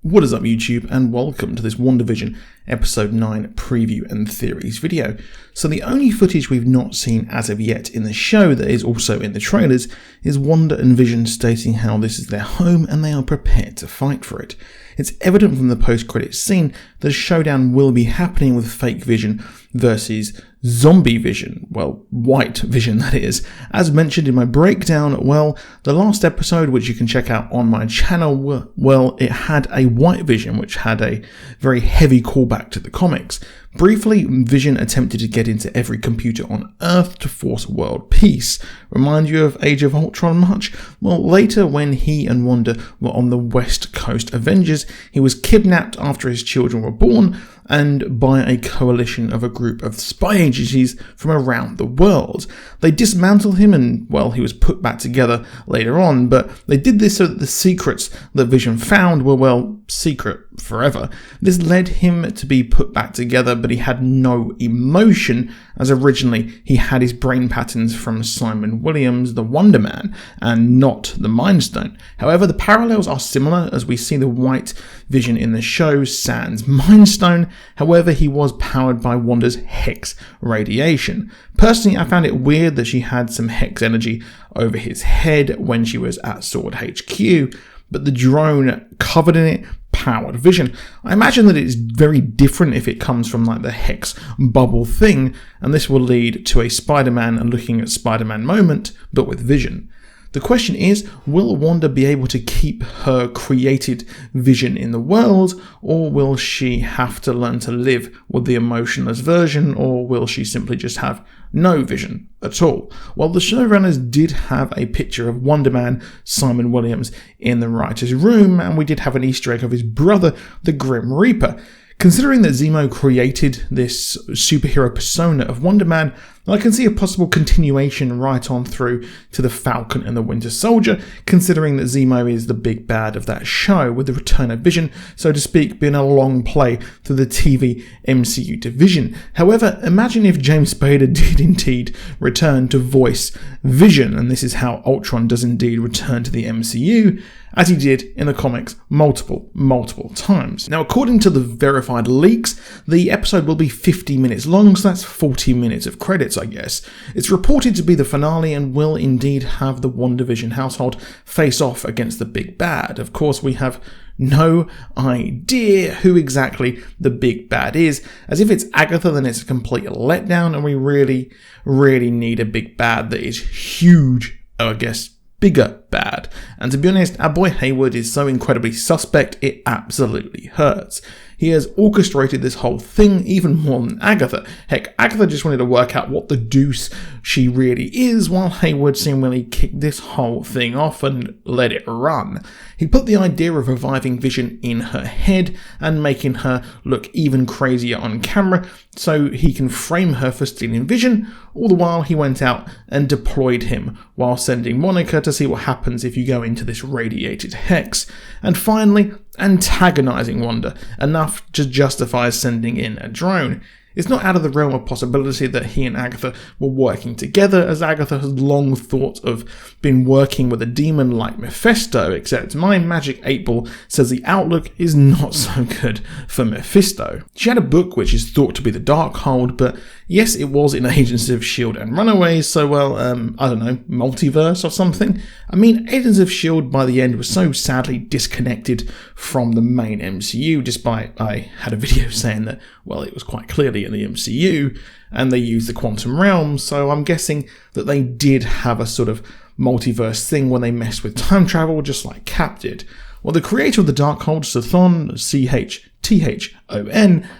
What is up YouTube, and welcome to this Wandavision episode 9 preview and theories video. So the only footage we've not seen as of yet in the show that is also in the trailers is Wanda and Vision stating how this is their home and they are prepared to fight for it. It's evident from the post-credits scene that a showdown will be happening with fake Vision versus zombie Vision, well, white Vision that is. As mentioned in my breakdown, well, the last episode, which you can check out on my channel, well, it had a white Vision, which had a very heavy callback to the comics. Briefly, Vision attempted to get into every computer on Earth to force world peace. Remind you of Age of Ultron much? Well, later when he and Wanda were on the West Coast Avengers, he was kidnapped after his children were born and by a coalition of a group of spy agencies from around the world. They dismantled him and, well, he was put back together later on, but they did this so that the secrets that Vision found were, well, secret forever. This led him to be put back together, but he had no emotion, as originally he had his brain patterns from Simon Williams, the Wonder Man, and not the Mind Stone. However, the parallels are similar, as we see the white Vision in the show sans Mind Stone. However, he was powered by Wanda's Hex radiation. Personally, I found it weird that she had some Hex energy over his head when she was at Sword HQ, but the drone covered in it powered Vision. I imagine that it's very different if it comes from like the Hex bubble thing, and this will lead to a Spider-Man looking at Spider-Man moment, but with Vision. The question is, will Wanda be able to keep her created Vision in the world, or will she have to learn to live with the emotionless version, or will she simply just have no Vision at all? Well, the showrunners did have a picture of Wonder Man, Simon Williams, in the writer's room, and we did have an Easter egg of his brother, the Grim Reaper. Considering that Zemo created this superhero persona of Wonder Man, I can see a possible continuation right on through to the Falcon and the Winter Soldier, considering that Zemo is the big bad of that show, with the return of Vision, so to speak, being a long play through the TV MCU division. However, imagine if James Spader did indeed return to voice Vision, and this is how Ultron does indeed return to the MCU, as he did in the comics multiple times. Now, according to the verified leaks, the episode will be 50 minutes long, so that's 40 minutes of credits, I guess. It's reported to be the finale and will indeed have the Wandavision household face off against the big bad. Of course, we have no idea who exactly the big bad is, as if it's Agatha, then it's a complete letdown, and we really need a big bad that is huge, I guess, bigger bad. And to be honest, our boy Hayward is so incredibly suspect, it absolutely hurts. He has orchestrated this whole thing even more than Agatha. Heck, Agatha just wanted to work out what the deuce she really is, while Hayward seemingly kicked this whole thing off and let it run. He put the idea of reviving Vision in her head and making her look even crazier on camera so he can frame her for stealing Vision. All the while he went out and deployed him while sending Monica to see what happens if you go into this radiated hex. And finally, antagonizing Wanda enough to justify sending in a drone. It's not out of the realm of possibility that he and Agatha were working together, as Agatha has long thought of being working with a demon like Mephisto, except my magic 8-ball says the outlook is not so good for Mephisto. She had a book which is thought to be the Darkhold, but yes, it was in Agents of S.H.I.E.L.D. and Runaways, so well, I don't know, multiverse or something? I mean, Agents of S.H.I.E.L.D. by the end was so sadly disconnected from the main MCU, despite I had a video saying that, well, it was quite clearly in the MCU, and they used the quantum realm, so I'm guessing that they did have a sort of multiverse thing when they messed with time travel, just like Cap did. Well, the creator of the Darkhold, Chthon, Chthon,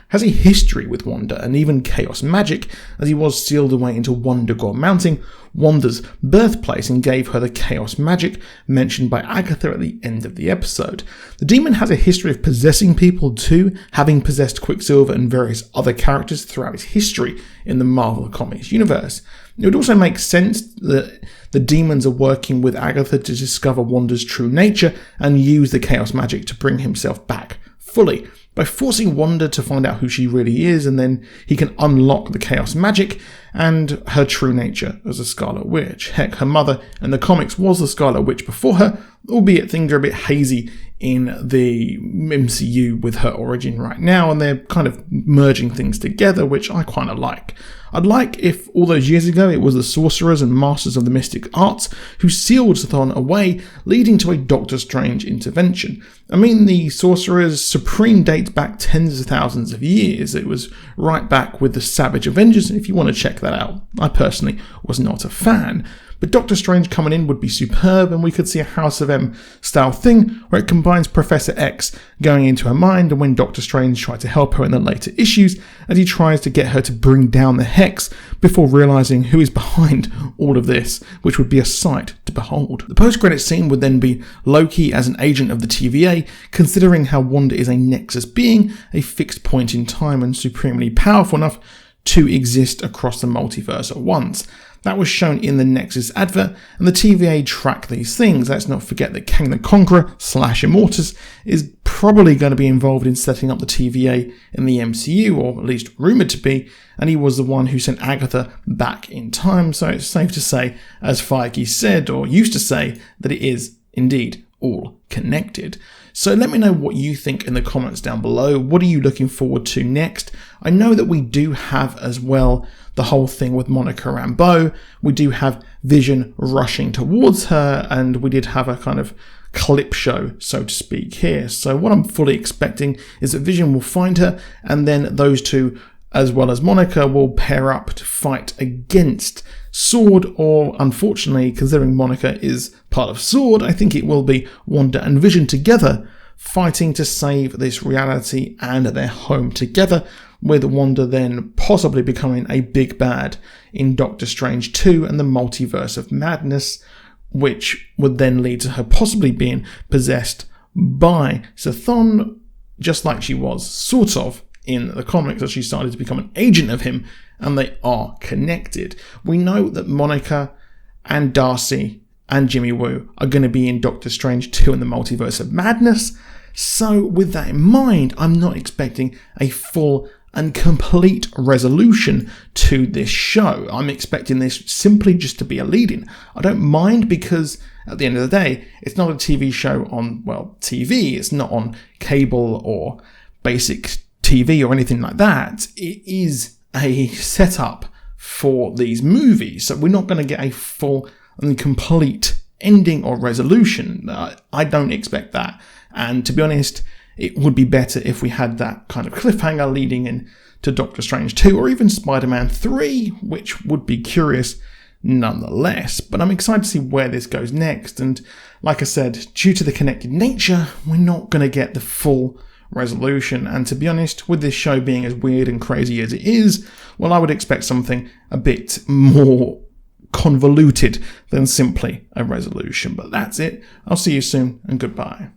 has a history with Wanda and even chaos magic, as he was sealed away into Wundagore Mountain, Wanda's birthplace, and gave her the chaos magic mentioned by Agatha at the end of the episode. The demon has a history of possessing people too, having possessed Quicksilver and various other characters throughout his history in the Marvel Comics universe. It would also make sense that the demons are working with Agatha to discover Wanda's true nature and use the chaos magic to bring himself back fully, by forcing Wanda to find out who she really is, and then he can unlock the chaos magic and her true nature as a Scarlet Witch. Heck, her mother in the comics was the Scarlet Witch before her, albeit things are a bit hazy in the MCU with her origin right now, and they're kind of merging things together, which I kind of like. I'd like if all those years ago it was the sorcerers and masters of the mystic arts who sealed Chthon away, leading to a Doctor Strange intervention. I mean, the sorcerers' supreme dates back tens of thousands of years. It was right back with the Savage Avengers, and if you want to check that out, I personally was not a fan. But Doctor Strange coming in would be superb, and we could see a House of M style thing where it combines Professor X going into her mind, and when Doctor Strange tried to help her in the later issues, as he tries to get her to bring down the Hex before realising who is behind all of this, which would be a sight to behold. The post-credit scene would then be Loki as an agent of the TVA, considering how Wanda is a Nexus being, a fixed point in time and supremely powerful enough to exist across the multiverse at once. That was shown in the Nexus advert, and the TVA track these things. Let's not forget that Kang the Conqueror / Immortus is probably going to be involved in setting up the TVA in the MCU, or at least rumoured to be, and he was the one who sent Agatha back in time, so it's safe to say, as Feige said, or used to say, that it is indeed all connected. So let me know what you think in the comments down below. What are you looking forward to next? I know that we do have as well the whole thing with Monica Rambeau. We do have Vision rushing towards her, and we did have a kind of clip show, so to speak, here. So what I'm fully expecting is that Vision will find her, and then those two, as well as Monica, will pair up to fight against Sword, or unfortunately, considering Monica is part of Sword, I think it will be Wanda and Vision together fighting to save this reality and their home together, with Wanda then possibly becoming a big bad in Doctor Strange 2 and the Multiverse of Madness, which would then lead to her possibly being possessed by Chthon, just like she was sort of in the comics, as she started to become an agent of him, and they are connected. We know that Monica and Darcy and Jimmy Woo are going to be in Doctor Strange 2 and the Multiverse of Madness, so with that in mind, I'm not expecting a full and complete resolution to this show. I'm expecting this simply just to be a lead-in. I don't mind, because at the end of the day, it's not a TV show on, well, TV. It's not on cable or basic TV or anything like that. It is a setup for these movies, so we're not going to get a full and complete ending or resolution. I don't expect that, and to be honest, it would be better if we had that kind of cliffhanger leading in to Doctor Strange 2 or even Spider-Man 3, which would be curious nonetheless. But I'm excited to see where this goes next, and like I said, due to the connected nature, we're not going to get the full resolution, and to be honest, with this show being as weird and crazy as it is, well, I would expect something a bit more convoluted than simply a resolution. But that's it. I'll see you soon, and goodbye.